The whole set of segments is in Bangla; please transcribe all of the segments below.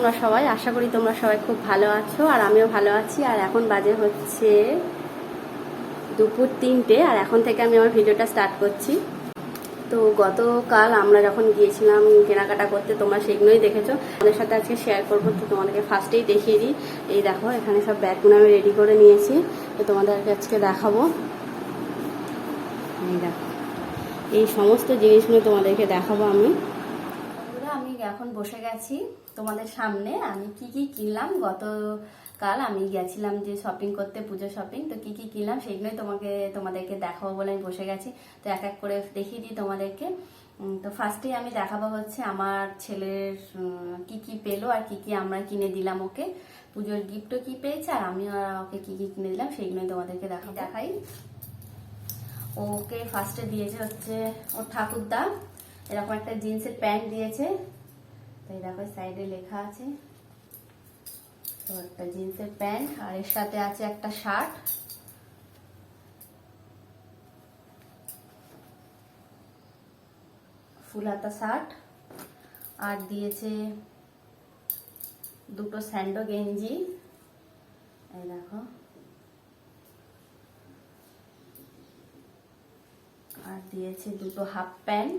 তোমরা সবাই? আশা করি তোমরা সবাই খুব ভালো আছো, আর আমিও ভালো আছি। আর এখন বাজে হচ্ছে দুপুর 3টে, আর এখন থেকে আমি আমার ভিডিওটা স্টার্ট করছি। তো গতকাল আমরা যখন গিয়েছিলাম কেনাকাটা করতে, তোমরা সেগুলোই দেখেছো। আমাদের সাথে আজকে শেয়ার করবো, তো তোমাদেরকে ফার্স্টেই দেখিয়ে দিই। এই দেখো, এখানে সব ব্যাগগুলো আমি রেডি করে নিয়েছি, তো তোমাদেরকে আজকে দেখাবো। এই দেখো, এই সমস্ত জিনিসগুলো তোমাদেরকে দেখাবো আমি এখন বসে গেছি তোমাদের সামনে। আমি কি কি কিনলাম, গতকাল আমি গেছিলাম যে শপিং করতে, পুজো শপিং। তো কি কি কিনলাম সেগুলোই তোমাদেরকে দেখাবো বলে আমি বসে গেছি। তো এক এক করে দেখিয়ে দিই তোমাদেরকে। তো ফার্স্টেই আমি দেখাবো হচ্ছে আমার ছেলের কি কি পেলো, আর কি কি আমরা কিনে দিলাম ওকে। পুজোর গিফটও কি পেয়েছে, আর আমি ওকে কি কি কিনে দিলাম সেইগুলোই তোমাদেরকে দেখাই। ওকে ফার্স্টে দিয়েছে হচ্ছে ওর ঠাকুরদা এরকম একটা জিন্সের প্যান্ট দিয়েছে। তাই দেখো, সাইডে লেখা আছে। তো একটা জিন্সের প্যান্ট, আর এর সাথে আছে একটা শার্ট, ফুল হাতা শার্ট, আর দিয়েছে দুটো স্যান্ডো গেঞ্জি। এই দেখো, আর দিয়েছে দুটো হাফ প্যান্ট,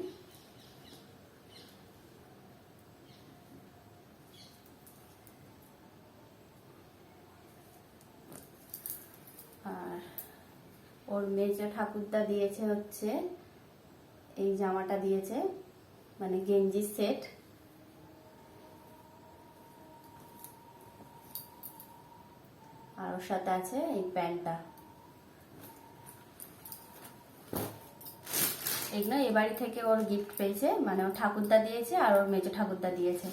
আর ওর মেজো ঠাকুরদা দিয়েছে হচ্ছে এই জামাটা দিয়েছে, মানে গেঞ্জি সেট। আর ওর সাথে আছে এই প্যান্টটা। এগুলো এ বাড়ি থেকে ওর গিফট পেয়েছে, মানে ওর ঠাকুরদা দিয়েছে আর ওর মেজো ঠাকুরদা দিয়েছে।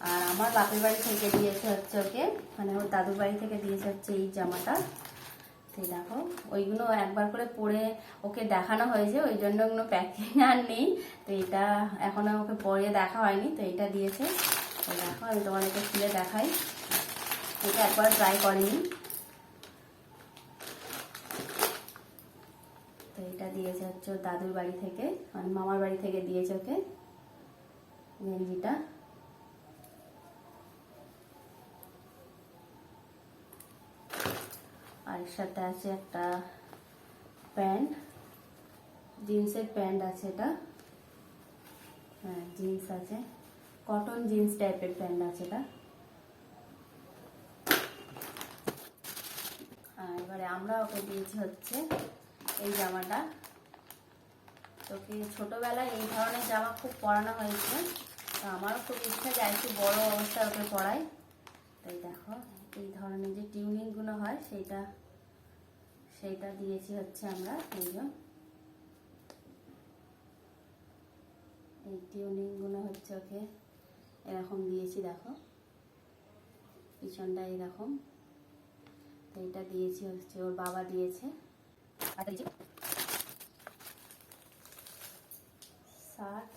আর আমার বাপের বাড়ি থেকে দিয়েছে হচ্ছে ওকে, মানে ওর দাদুর বাড়ি থেকে দিয়েছে হচ্ছে এই জামাটা। তো দেখো, ওইগুলো একবার করে পরে ওকে দেখানো হয়েছে, ওই জন্য ওগুলো প্যাকিং আর নেই। তো এটা এখনো ওকে পরে দেখা হয়নি, তো এটা দিয়েছে। তো দেখো, আমি তোমাদেরকে খুলে দেখাই। এটা একবার ট্রাই করিনি। তো এটা দিয়েছে হচ্ছে ওর দাদুর বাড়ি থেকে, মানে মামার বাড়ি থেকে দিয়েছে ওকে গেঞ্জিটা। আর এর সাথে আছে একটা প্যান্ট, জিন্সের প্যান্ট আছে এটা। হ্যাঁ, জিন্স আছে, কটন জিন্স টাইপের প্যান্ট আছে এটা। আর এবারে আমরা ওকে দিয়েছি হচ্ছে এই জামাটা। তোকে ছোটবেলায় এই ধরনের জামা খুব পরানো হয়েছে, তো আমারও খুব ইচ্ছা যে একটু বড় অবস্থায় ওকে পরাই। তাই দেখো, এই ধরনের যে টিউনিংগুলো হয় সেইটা দিয়েছি হচ্ছে আমরা। এই টিউনিংগুলো হচ্ছে ওকে এরকম দিয়েছি, দেখো পিছনটা এরকম। তো এটা দিয়েছি হচ্ছে ওর বাবা দিয়েছে। শার্ট,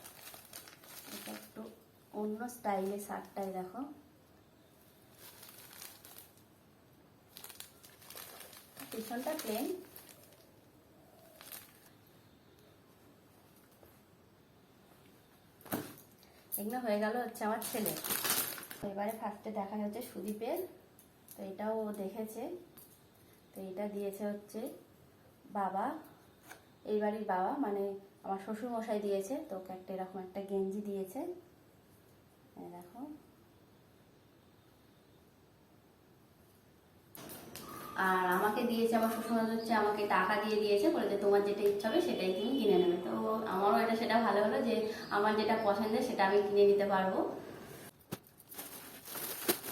এটা একটু অন্য স্টাইলে শার্টটাই দেখো। পিছনটা প্লেন। এগুলো হয়ে গেল হচ্ছে আমার ছেলে। এবারে ফার্স্টে দেখা হচ্ছে সুদীপের। তো এটাও ও দেখেছে। তো এটা দিয়েছে হচ্ছে বাবা, এই বাড়ির বাবা, মানে আমার শ্বশুর মশাই দিয়েছে। তো ওকে একটা এরকম একটা গেঞ্জি দিয়েছে, দেখো। আর আমাকে দিয়েছে আমার শ্বশুরমশাই হচ্ছে, আমাকে টাকা দিয়ে দিয়েছে, বলে যে তোমার যেটা ইচ্ছা হবে সেটাই তুমি কিনে নেবে। তো আমারও সেটা ভালো হলো যে আমার যেটা পছন্দের সেটা আমি কিনে নিতে পারবো।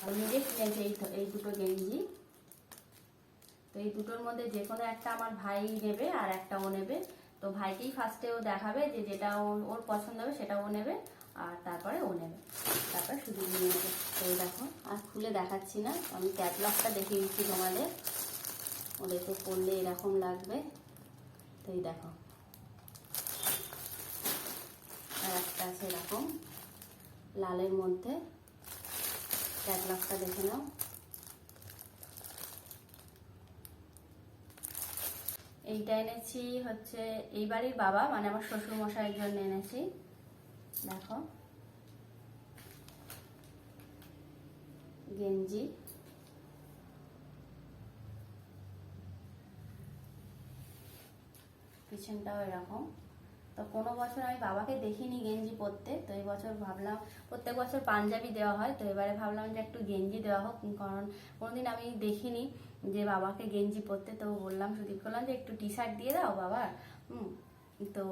আমি নিজে কিনেছি এই দুটো গেঞ্জি। তো এই দুটোর মধ্যে যে কোনো একটা আমার ভাই নেবে আর একটা ও নেবে। তো ভাইকেই ফার্স্টে ও দেখাবে যে যেটা ওর পছন্দ হবে সেটা ও নেবে, আর তারপরে ও নেবে, তারপরে শুধু নিয়ে নেবে। তো দেখো, আর খুলে দেখাচ্ছি না, আমি ক্যাটলগটা দেখিয়ে দিচ্ছি তোমাদের। ওদেরকে পরলে এরকম লাগবে। তো এই দেখো, আর একটা আছে এরকম লালের মধ্যে। ক্যাটলগটা দেখে নাও। এইটা এনেছি হচ্ছে এই বাড়ির বাবা, মানে আমার শ্বশুর মশাইয়ের জন্য এনেছি। দেখো, গেঞ্জি, পিছনটাও এরকম। তো কোনো বছর আমি বাবাকে দেখিনি গেঞ্জি পরতে, তো এই বছর ভাবলাম, প্রত্যেক বছর পাঞ্জাবি দেওয়া হয়, তো এবারে ভাবলাম যে একটু গেঞ্জি দেওয়া হোক, কারণ কোনোদিন আমি দেখিনি যে বাবাকে গেঞ্জি পরতে। তো বললাম, সুদীপ করলাম যে একটু টি শার্ট দিয়ে দাও বাবার। তো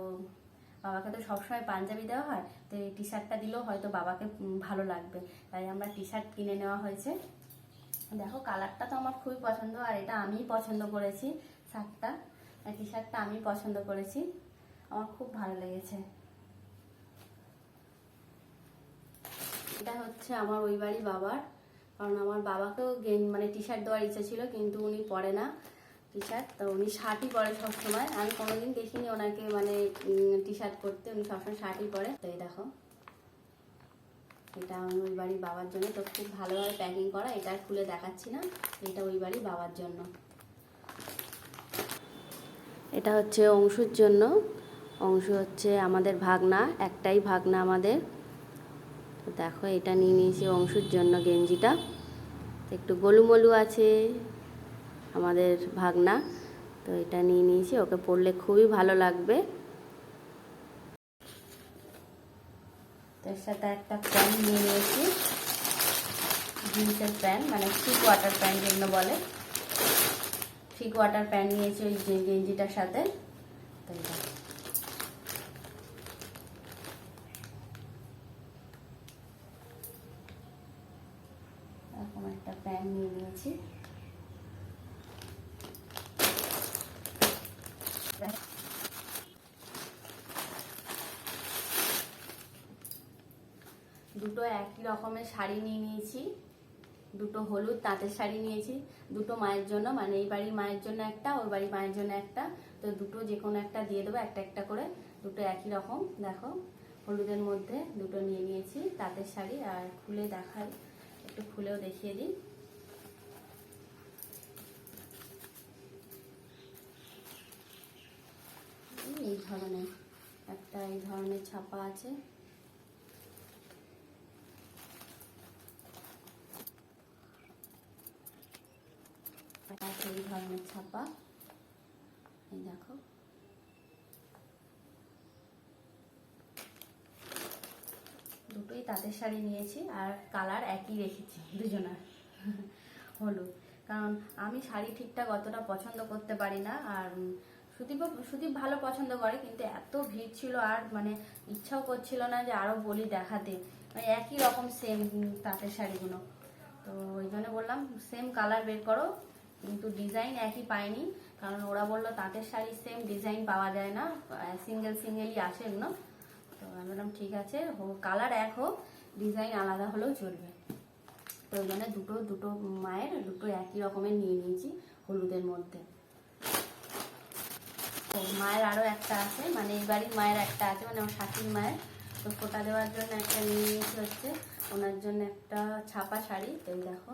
বাবাকে তো সবসময় পাঞ্জাবি দেওয়া হয়, তো এই টি শার্টটা দিলেও হয়তো বাবাকে ভালো লাগবে, তাই আমরা টি শার্ট কিনে নেওয়া হয়েছে। দেখো কালারটা তো আমার খুবই পছন্দ, আর এটা আমিই পছন্দ করেছি শার্টটা, টি শার্টটা আমি পছন্দ করেছি, আমার খুব ভালো লেগেছে। এটা হচ্ছে আমার ওই বাড়ি বাবার, কারণ আমার বাবাকেও মানে টি শার্ট দেওয়ার ইচ্ছা ছিল, কিন্তু উনি পরে না টি শার্ট, তো উনি শার্টই পরে সবসময়। আমি কোনোদিন দেখিনি ওনাকে মানে টি শার্ট পরতে, উনি সবসময় শার্টই পরে। তো এই দেখো, এটা আমি ওই বাড়ির বাবার জন্য, তো খুব ভালোভাবে প্যাকিং করা, এটা খুলে দেখাচ্ছি না, এটা ওই বাড়ির বাবার জন্য। এটা হচ্ছে অংশুর জন্য, অংশু হচ্ছে আমাদের ভাগনা, একটাই ভাগনা আমাদের। তো দেখো এটা নিয়ে নিয়েছি অংশুর জন্য গেঞ্জিটা, একটু গোলুমলু আছে আমাদের ভাগনা, তো এটা নিয়ে নিয়েছি, ওকে পরলে খুবই ভালো লাগবে। এর সাথে একটা প্যান্ট নিয়ে নিয়েছি, জিন্সের প্যান্ট, মানে থ্রি কোয়ার্টার প্যান্ট যেগুলো বলে, থ্রি কোয়ার্টার প্যান্ট নিয়েছি ওই গেঞ্জিটার সাথে। তো এরকম একটা প্যান্ট নিয়ে নিয়েছি। দুটো একই রকমের শাড়ি নিয়ে নিয়েছি, দুটো হলুদ তাঁতের শাড়ি নিয়েছি, দুটো মায়ের জন্য, মানে এই বাড়ির মায়ের জন্য একটা, ওই বাড়ির মায়ের জন্য একটা, তো দুটো যে কোনো একটা দিয়ে দেবো, একটা একটা করে, দুটো একই রকম। দেখো হলুদের মধ্যে দুটো নিয়ে নিয়েছি তাঁতের শাড়ি, আর খুলে দেখাই, একটু খুলেও দেখিয়ে দিই। এই ধরনের একটা, এই ধরনের ছাপা আছে, এই ধরনের ছাপা, এই দেখো। দুটোই তাঁতের শাড়ি নিয়েছি, আর কালার একই রেখেছি দুজনার, হলুদ, কারণ আমি শাড়ি ঠিকঠাক অতটা পছন্দ করতে পারি না, আর সুদীপ ভালো পছন্দ করে, কিন্তু এত ভিড় ছিল আর মানে ইচ্ছাও করছিল না যে আরো বলি দেখাতে, মানে একই রকম সেম তাঁতের শাড়িগুলো, তো ওই জন্য বললাম সেম কালার বের করো, কিন্তু ডিজাইন একই পাইনি, কারণ ওরা বললো তাঁতের শাড়ি সেম ডিজাইন পাওয়া যায় না, সিঙ্গেল সিঙ্গেলই আসে এগুলো। তো আমি বললাম ঠিক আছে, কালার এক হোক, ডিজাইন আলাদা হলেও চলবে। তো ওই জন্য দুটো মায়ের দুটো একই রকমের নিয়ে নিয়েছি হলুদের মধ্যে। তো মায়ের আরও একটা আছে, মানে এই বাড়ির মায়ের একটা আছে, মানে আমার শাশুড়ি মায়ের, তো ফোঁটা দেওয়ার জন্য একটা নিয়ে নিয়েছি হচ্ছে ওনার জন্য একটা ছাপা শাড়ি। তো এই দেখো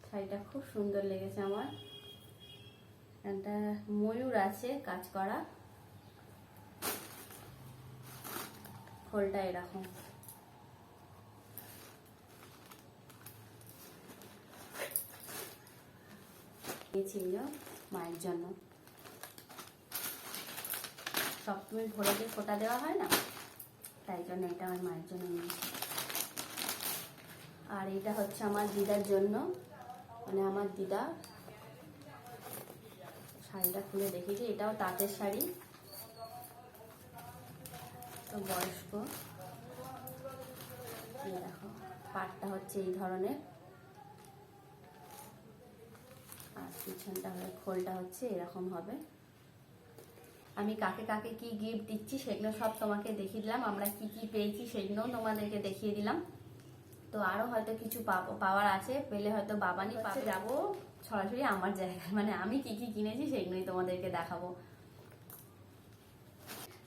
শাড়িটা খুব সুন্দর লেগেছে আমার, একটা ময়ূর আছে কাজ করা, খোলটা এরকম। ছিল মায়ের জন্য, সপ্তমীর ভোরে যে ফোঁটা দেওয়া হয় না, তাই জন্য এটা আমার মায়ের জন্য নিয়েছি। আর এটা হচ্ছে আমার দিদার জন্য, মানে আমার দিদা, শাড়িটা খুলে দেখেছি, এটাও তাঁতের শাড়ি, তো বয়স্ক। দেখো পাটটা হচ্ছে এই ধরনের, আর পিছনটা হলে খোলটা হচ্ছে এরকম হবে। আমি কাকে কাকে কি গিফট দিচ্ছি সেগুলো সব তোমাকে দেখিয়ে দিলাম, আমরা কি কি পেয়েছি সেগুলোও তোমাদেরকে দেখিয়ে দিলাম। তো আরও হয়তো কিছু পাওয়ার আছে, পেলে হয়তো বাবানি পাশে যাবো সরাসরি আমার জায়গায়, মানে আমি কি কি কিনেছি সেগুলোই তোমাদেরকে দেখাবো।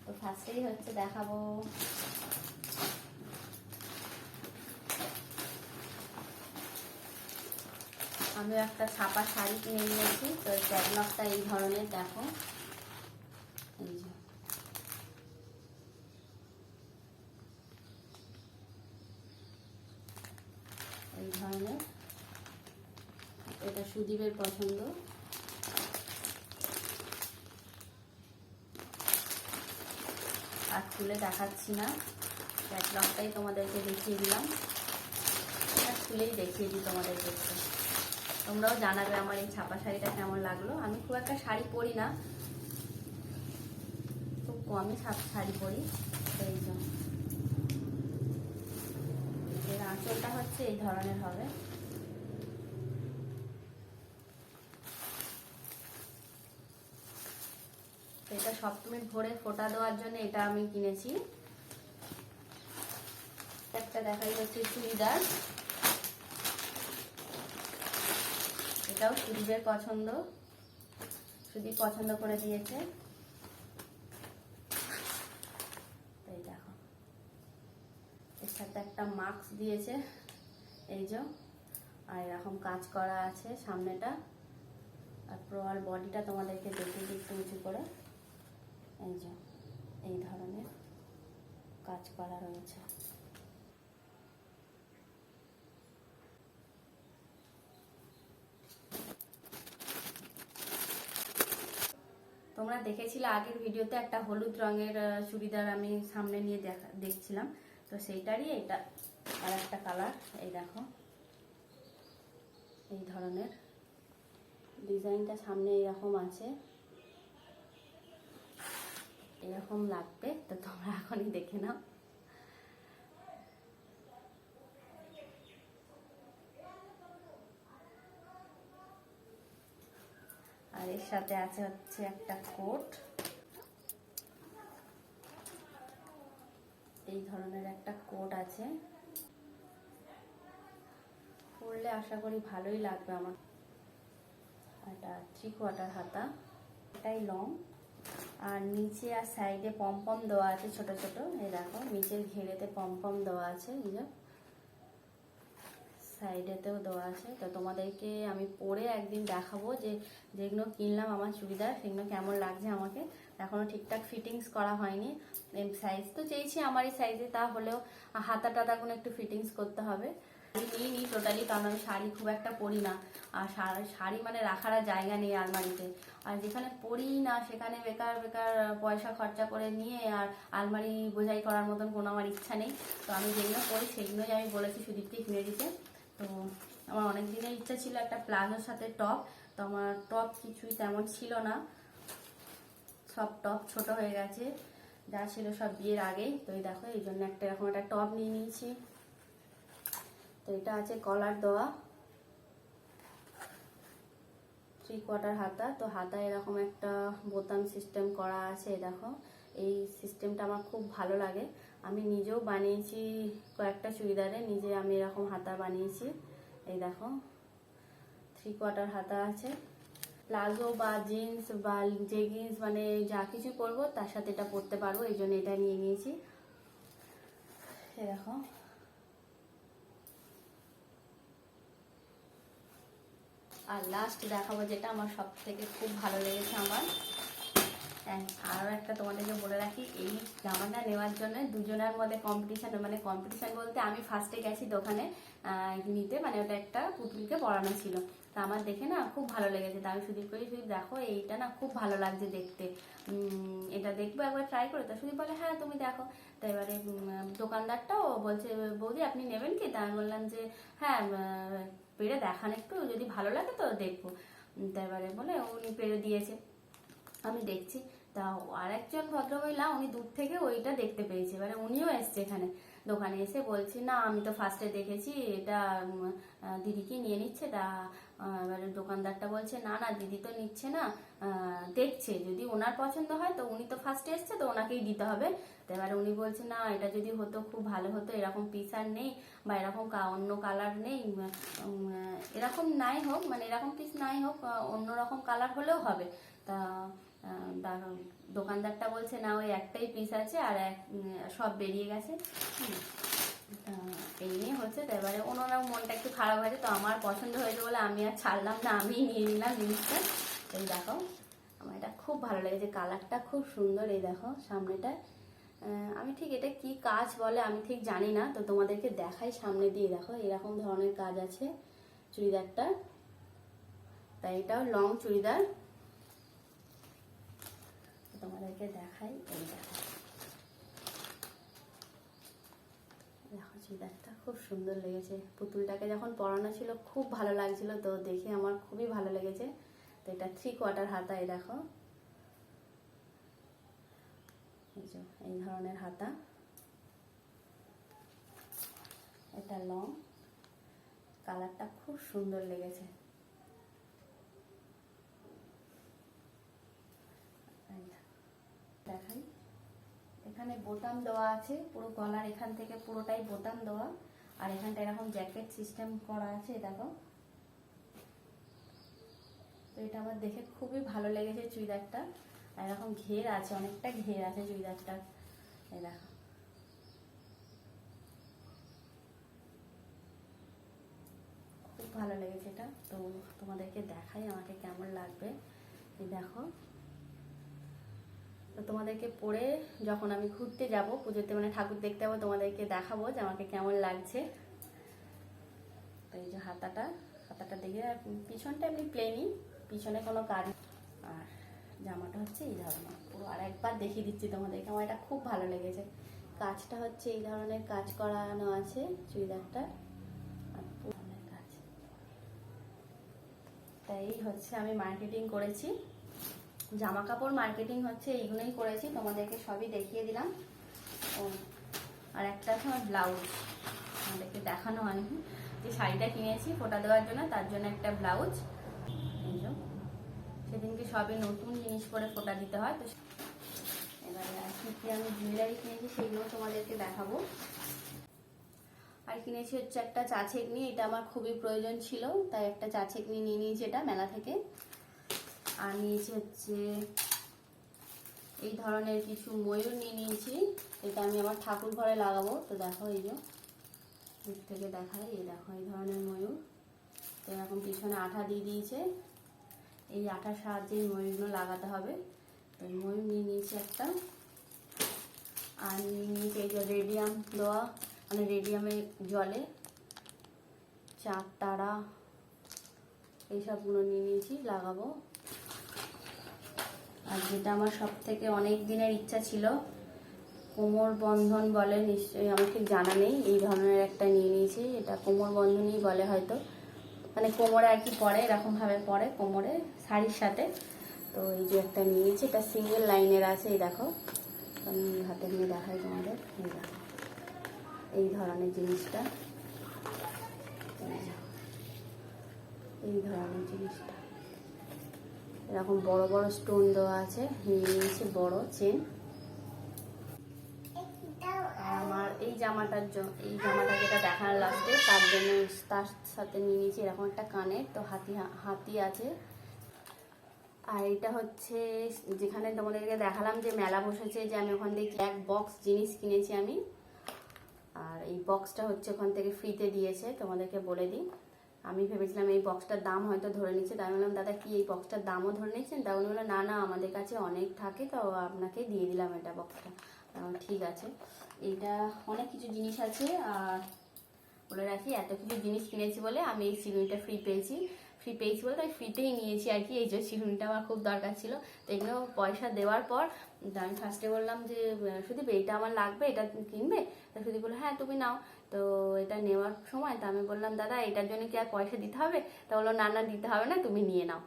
তো ফার্স্টেই হচ্ছে দেখাবো আমি একটা ছাপা শাড়ি কিনে নিয়েছি, তো ক্যাটলগটা এই ধরনের, দেখো এই যে এই ধরনের, এটা সুদীপের পছন্দ। আর খুলে দেখাচ্ছি না, ক্যাটলগটাই তোমাদেরকে দেখিয়ে দিলাম। খুলেই দেখিয়ে দিই তোমাদেরকে। তোমরাও জানাবে আমার এই ছাপা শাড়িটা কেমন লাগলো। আমি খুব একটা শাড়ি পরি না, খুব কমই শাড়ি পরি। এই জন্য এর আঁচলটা হচ্ছে এই ধরনের হবে। এটা সপ্তমী ভোরে ফোঁটা দেওয়ার জন্য এটা আমি কিনেছি। একটা দেখাই হচ্ছে চুড়িদার, এটাও সুদীপের পছন্দ, সুদীপ পছন্দ করে দিয়েছে। এই দেখো, এর সাথে একটা মাস্ক দিয়েছে এই যে, আর এরকম কাজ করা আছে সামনেটা। আর পুরো বডিটা তোমাদেরকে দেখিয়ে দিই একটু উঁচু করে। এই যে এই ধরনের কাজ করা রয়েছে। তোমরা দেখেছিলে আগের ভিডিওতে একটা হলুদ রঙের চুড়িদার আমি সামনে নিয়ে দেখছিলাম, তো সেইটারই এটা আর একটা কালার। এই দেখো, এই ধরনের ডিজাইনটা সামনে এরকম আছে, এরকম লাগবে। তো তোমরা এখনই দেখে নাও। আর এর সাথে আছে হচ্ছে একটা কোট, এই ধরনের একটা কোট আছে। পরলে আশা করি ভালোই লাগবে আমার। এটা 3/4 হাতা, এটাই লং। আর নিচে আর সাইডে পমপম দেওয়া আছে ছোট ছোট। এই দেখো নিচের ঘেরেতে পমপম দেওয়া আছে, এই যে সাইডেতেও দেওয়া আছে। তো তোমাদেরকে আমি পরে একদিন দেখাবো যে যেগুলো কিনলাম আমার চুড়িদার সেগুলো কেমন লাগছে আমাকে। এখনো ঠিকঠাক ফিটিংস করা হয়নি। সাইজ তো চেয়েছি আমারই সাইজে, তা হলেও হাতা টাতাগুলো একটু ফিটিংস করতে হবে। নিইনি টোটালি, কারণ আমি শাড়ি খুব একটা পরি না। আর শাড়ি মানে রাখার জায়গা নেই আলমারিতে। আর যেখানে পরি না সেখানে বেকার বেকার পয়সা খরচা করে নিয়ে আর আলমারি বোঝাই করার মতন কোনো আমার ইচ্ছা নেই। তো আমি যেগুলো পরি সেগুলোই আমি বলেছি সুদীপকে কিনে দিতে। তো আমার অনেক দিনের ইচ্ছা ছিল একটা প্লাজোর সাথে টপ, তো আমার টপ কিছুই তেমন ছিল না, সব টপ ছোট হয়ে গেছে, যা ছিল সব বিয়ের আগেই। তো এই দেখো এই জন্য একটা এরকম একটা টপ নিয়ে নিয়েছি। তো এটা আছে কলার দেওয়া, 3/4 হাতা। তো হাতায় এরকম একটা বোতাম সিস্টেম করা আছে। দেখো এই সিস্টেমটা আমার খুব ভালো লাগে। আমি নিজেও বানিয়েছি কয়েকটা চুড়িদারে, নিজে আমি এরকম হাতা বানিয়েছি। এই দেখো 3/4 হাতা আছে। প্লাজো বা জিন্স বা জেগিন্স মানে যা কিছু পরবো তার সাথে এটা পরতে পারবো, এই জন্য এটা নিয়ে নিয়েছি। এই দেখো আর লাস্ট দেখাবো যেটা আমার সব থেকে খুব ভালো লেগেছে আমার। আরও একটা তোমাদেরকে বলে রাখি, এই জামাটা নেওয়ার জন্য দুজনের মধ্যে কম্পিটিশান, মানে কম্পিটিশান বলতে আমি ফার্স্টে গেছি দোকানে নিতে, মানে ওটা একটা পুতুলকে পরানো ছিল। তা আমার দেখে না খুব ভালো লেগেছে। তা আমি সুদীপ করি, সুদীপ দেখো এইটা না খুব ভালো লাগছে দেখতে, এটা দেখবো একবার ট্রাই করে। তা সুদীপ বলে হ্যাঁ তুমি দেখো। তো এবারে দোকানদারটাও বলছে বৌদি আপনি নেবেন কি? তা আমি বললাম যে হ্যাঁ পেরে দেখান একটু, যদি ভালো লাগে তো দেখবো। তা এবারে বলে উনি পেরে দিয়েছে, আমি দেখছি। তা আর একজন ভদ্রমহিলা উনি দূর থেকে ওইটা দেখতে পেয়েছে, এবারে উনিও এসছে এখানে দোকানে, এসে বলছি না আমি তো ফার্স্টে দেখেছি এটা দিদি কি নিয়ে নিচ্ছে। তা এবারে দোকানদারটা বলছে না না দিদি তো নিচ্ছে না, দেখছে, যদি ওনার পছন্দ হয় তো উনি তো ফার্স্টে এসছে তো ওনাকেই দিতে হবে। তো এবারে উনি বলছে না এটা যদি হতো খুব ভালো হতো, এরকম পিস আর নেই বা এরকম অন্য কালার নেই, এরকম নাই হোক, মানে এরকম পিস নাই হোক, অন্যরকম কালার হলেও হবে। তা দোকানদারটা বলছে না ওই একটাই পিস আছে আর সব বেরিয়ে গেছে। এই নিয়ে হচ্ছে। তো এবারে ওনারাও মনটা একটু খারাপ হয়েছে। তো আমার পছন্দ হয়েছে বলে আমি আর ছাড়লাম না, আমি নিয়ে নিলাম জিনিসটা। এই দেখো আমার এটা খুব ভালো লেগেছে, কালারটা খুব সুন্দর। এই দেখো সামনেটা, আমি ঠিক এটা কি কাজ বলে আমি ঠিক জানি না, তো তোমাদেরকে দেখাই সামনে দিয়ে। দেখো এরকম ধরনের কাজ আছে চুড়িদারটা। তাই এটাও লং চুড়িদার, তোমাদেরকে দেখাই। এই দেখো চুড়িদারটা খুব সুন্দর লেগেছে, পুতুলটাকে যখন পরানো ছিল খুব ভালো লাগছিল, তো দেখে আমার খুবই ভালো লেগেছে। তো এটা 3/4 হাতা, এই দেখো এই ধরনের হাতা, এটা লং, কালারটা খুব সুন্দর লেগেছে। দেখাই, এখানে বোতাম দেওয়া আছে, পুরো গলার এখান থেকে পুরোটাই বোতাম দেওয়া, আর এখানটা এরকম জ্যাকেট সিস্টেম করা আছে, দেখো। তো এটা আমার দেখে খুবই ভালো লেগেছে চুড়িদারটা, আর এরকম ঘের আছে, অনেকটা ঘের আছে চুড়িদারটা, এই দেখো। খুব ভালো লেগেছে এটা, তো তোমাদেরকে দেখাই আমাকে কেমন লাগবে। এই দেখো, তো তোমাদেরকে পরে যখন আমি ঘুরতে যাব পুজোতে, মানে ঠাকুর দেখতে যাবো, তোমাদেরকে দেখাবো যে আমাকে কেমন লাগছে। তো এই যে হাতাটা দেখে, পিছনটা এমনি প্লেনই, পিছনে কোনো কাজ, আর জামাটা হচ্ছে এই ধরনের পুরো। আর একবার দেখিয়ে দিচ্ছি তোমাদেরকে, আমার এটা খুব ভালো লেগেছে। কাজটা হচ্ছে এই ধরনের কাজ করানো আছে চুড়িদারটা, আর পুরনের কাজ। তাই হচ্ছে আমি মার্কেটিং করেছি, জামা কাপড় মার্কেটিং হচ্ছে এইগুলোই করেছি, তোমাদেরকে সবই দেখিয়ে দিলাম। ও আর একটা আছে আমার ব্লাউজ, আমাদেরকে দেখানো হয়নি, যে শাড়িটা কিনেছি ফোটা দেওয়ার জন্য, তার জন্য একটা ব্লাউজ। সেদিনকে সবই নতুন জিনিস পরে ফোটা দিতে হয়। তো এবারে কি আমি জুয়েলারি কিনেছি সেগুলো তোমাদেরকে দেখাবো। আর কিনেছি হচ্ছে একটা চা ছেঁকনি, এটা আমার খুবই প্রয়োজন ছিল, তাই একটা চা ছেঁকনি নিয়ে নিয়েছি এটা মেলা থেকে। আর নিয়েছি হচ্ছে এই ধরনের কিছু ময়ূর নিয়ে নিয়েছি, এটা আমি আমার ঠাকুর ঘরে লাগাবো। তো দেখো, এই যে দূর থেকে দেখাই, এই দেখো এই ধরনের ময়ূর। তো এরকম পিছনে আঠা দিয়ে দিয়েছে, এই আঠার সাহায্যে ময়ূরগুলো লাগাতে হবে। তো এই ময়ূর নিয়ে নিয়েছি একটা। আর নিয়ে নিয়েছি এই যে রেডিয়াম দেওয়া, মানে রেডিয়ামে জলে চাঁদ তারা এইসবগুলো নিয়ে নিয়েছি, লাগাবো। আর যেটা আমার সব থেকে অনেক দিনের ইচ্ছা ছিল, কোমর বন্ধন বলে নিশ্চয়ই, আমার ঠিক জানা নেই, এই ধরনের একটা নিয়ে নিয়েছি। এটা কোমর বন্ধনই বলে হয়তো, মানে কোমরে আর কি পরে, এরকমভাবে পরে কোমরে শাড়ির সাথে। তো এই যে একটা নিয়ে নিয়েছি, এটা সিঙ্গেল লাইনের আছে, এই দেখো আমি হাতে নিয়ে দেখাই তোমাদের। এই দেখো এই ধরনের জিনিসটা, এই ধরনের জিনিসটা এরকম বড় বড় স্টোন দেওয়া আছে, নিয়ে নিয়েছি বড় চেন। আমার এই জামাটা যেটা দেখানোর লাস্টে, তার জন্য তার সাথে নিয়ে নিয়েছি এরকম একটা কানের, তো হাতি আছে। আর এটা হচ্ছে যেখানে তোমাদেরকে দেখালাম যে মেলা বসেছে, যে আমি ওখান থেকে এক বক্স জিনিস কিনেছি আমি। আর এই বক্সটা হচ্ছে ওখান থেকে ফ্রিতে দিয়েছে, তোমাদেরকে বলে দিই। আমি ভেবেছিলাম এই বক্সটার দাম হয়তো ধরে নিচ্ছে, তাই বললাম দাদা কি এই বক্সটার দামও ধরে নিচ্ছেন? তা উনি বললো না না, আমাদের কাছে অনেক থাকে, তো আপনাকে দিয়ে দিলাম এটা বক্সটা। ঠিক আছে। এইটা অনেক কিছু জিনিস আছে, আর বলে রাখি এত কিছু জিনিস কিনেছি বলে আমি এই চিরুনিটা ফ্রি পেয়েছি বলে তাই ফ্রিতেই নিয়েছি আর কি। এই যে চিরুনিটা আমার খুব দরকার ছিল, তো এগুলো পয়সা দেওয়ার পর আমি ফার্স্টে বললাম যে সুদীপ এইটা আমার লাগবে, এটা কিনবে? তা সুদীপ বললো হ্যাঁ তুমি নাও। তো এটা নেওয়ার সময় তা আমি বললাম দাদা এটার জন্য কি আর পয়সা দিতে হবে? তা বললো না না দিতে হবে না, তুমি নিয়ে নাও।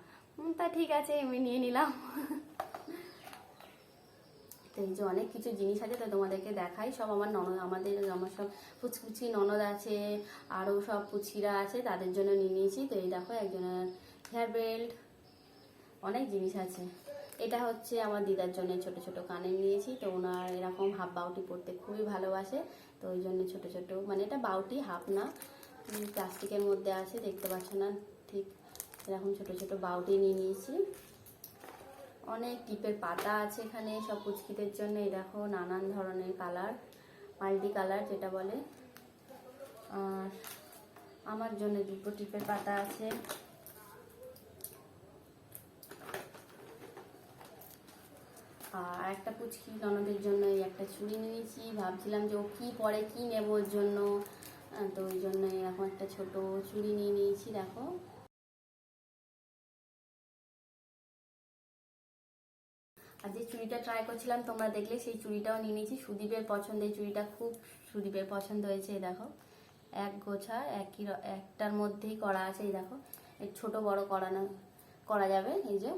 তা ঠিক আছে, আমি নিয়ে নিলাম। তো এই যে অনেক কিছু জিনিস আছে, তো তোমাদেরকে দেখাই। সব আমার আমার সব পুচকুচি ননদ আছে, আরও সব পুচিরা আছে, তাদের জন্য নিয়ে নিয়েছি। তো এই দেখো একজনের হেয়ার বেল্ট, অনেক জিনিস আছে। এটা হচ্ছে আমার দিদার জন্য ছোট ছোট কানের নিয়েছি, তো ওনার এরকম হাফ বাউটি পরতে খুবই ভালোবাসে, তো ওই জন্য ছোট ছোট, মানে এটা বাউটি হাফ না, প্লাস্টিকের মধ্যে আছে, দেখতে পাচ্ছ না ঠিক, এরকম ছোট ছোট বাউটি নিয়ে নিয়েছি। অনেক টিপের পাতা আছে এখানে সব পুচকিদের জন্য, এই দেখো নানান ধরনের কালার, মাল্টি কালার যেটা বলে। আর আমার জন্য দুটো টিপের পাতা আছে। আর একটা পুচকি ননদের জন্য এই একটা চুড়ি নিয়েছি, ভাবছিলাম যে ও কী পরে কী নেব ওর জন্য, তো ওই জন্য এরকম একটা ছোট চুড়ি নিয়ে নিয়েছি, দেখো। আর যে চুড়িটা ট্রাই করছিলাম তোমরা দেখলে, সেই চুড়িটাও নিয়ে নিয়েছি। সুদীপের পছন্দ, এই চুড়িটা খুব সুদীপের পছন্দ হয়েছে। এই দেখো, এক গোছা একটার মধ্যেই করা আছে। এই দেখো, এই ছোট বড় করা যাবে। এই যে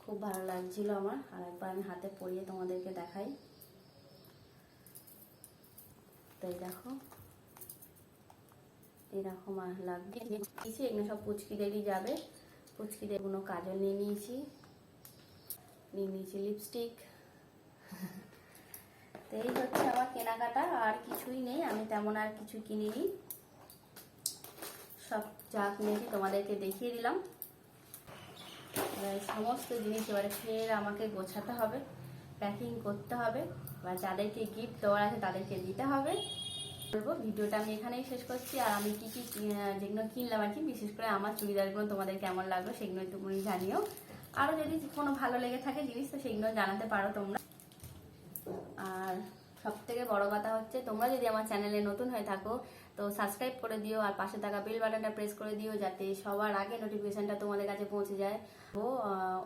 খুব ভালো লাগছিল আমার। আর একবার আমি হাতে পরিয়ে তোমাদেরকে দেখাই। তো এই দেখো, এরকম আর লাগবে। এগুলো সব পুচকিদেরই যাবে। পুচকিদের কোনো কাজল নিয়ে নিয়েছি লিপস্টিক। তো এই হচ্ছে আমার কেনাকাটা, আর কিছুই নেই। আমি তেমন আর কিছু কিনিনি, সব যা কিনেছি তোমাদেরকে দেখিয়ে দিলাম। সমস্ত জিনিস এবারে ফের আমাকে গোছাতে হবে, প্যাকিং করতে হবে, বা যাদেরকে গিফট দেওয়ার আছে তাদেরকে দিতে হবে। বলবো ভিডিওটা আমি এখানেই শেষ করছি। আর আমি কি কি যেগুলো কিনলাম আর কি, বিশেষ করে আমার চুড়িদারগুলো তোমাদের কেমন লাগলো সেগুলো একটুখানি জানিও। আরও যদি কোনো ভালো লেগে থাকে জিনিস, তো সেগুলো জানাতে পারো তোমরা। আর সব থেকে বড় কথা হচ্ছে, তোমরা যদি আমার চ্যানেলে নতুন হয়ে থাকো তো সাবস্ক্রাইব করে দিও, আর পাশে থাকা বেল বাটনটা প্রেস করে দিও, যাতে সবার আগে নোটিফিকেশনটা তোমাদের কাছে পৌঁছে যায়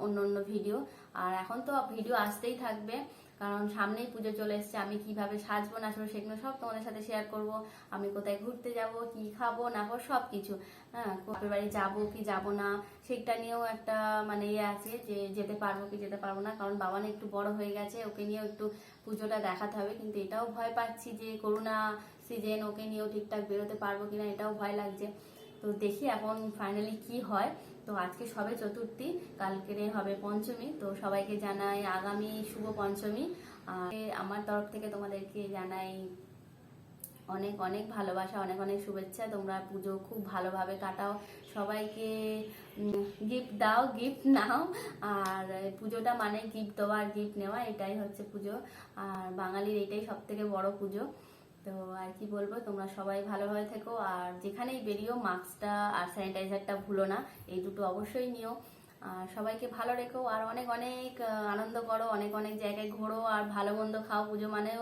অন্য ভিডিও। আর এখন তো ভিডিও আসতেই থাকবে, কারণ সামনেই পুজো চলে এসছে। আমি কিভাবে সাজবো না সাজবো সেগুলো সব তোমাদের সাথে শেয়ার করব। আমি কোথায় ঘুরতে যাব, কি খাবো না খাবো সব কিছু, হ্যাঁ, বাপের বাড়ি যাবো কি যাবো না সেটা নিয়েও একটা মানে ইয়ে আছে, যে যেতে পারবো কি যেতে পারবো না। কারণ বাবা না একটু বড় হয়ে গেছে, ওকে নিয়েও একটু পুজোটা দেখাতে হবে। কিন্তু এটাও ভয় পাচ্ছি যে করোনা সিজন, ওকে নিয়েও ঠিকঠাক বেরোতে পারবো কিনা, এটাও ভয় লাগছে। তো দেখি এখন ফাইনালি কি হয়। তো আজকে সবে চতুর্থী, কালকে হবে পঞ্চমী। তো সবাইকে জানাই আগামী শুভ পঞ্চমী। আর আমার তরফ থেকে তোমাদেরকে জানাই অনেক অনেক ভালোবাসা, অনেক অনেক শুভেচ্ছা। তোমরা পুজো খুব ভালোভাবে কাটাও, সবাইকে গিফট দাও, গিফট নাও। আর পুজোটা মানে গিফট দেওয়া আর গিফট নেওয়া, এটাই হচ্ছে পুজো। আর বাঙালির এটাই সব থেকে বড় পুজো। তো আর কি বলবো, তোমরা সবাই ভালোভাবে থেকো। আর যেখানেই বেরিও মাস্কটা আর স্যানিটাইজারটা ভুলো না, এই দুটো অবশ্যই নিও। আর সবাইকে ভালো রেখো, আর অনেক অনেক আনন্দ করো, অনেক অনেক জায়গায় ঘোরো, আর ভালো মন্দ খাও। পুজো মানেও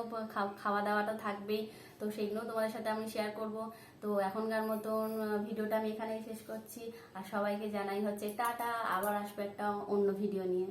খাওয়া দাওয়াটা থাকবেই, তো সেইগুলো তোমাদের সাথে আমি শেয়ার করব। তো এখনকার মতন ভিডিওটা আমি এখানেই শেষ করছি। আর সবাইকে জানাই হচ্ছে টাটা, আবার আসবো একটা অন্য ভিডিও নিয়ে।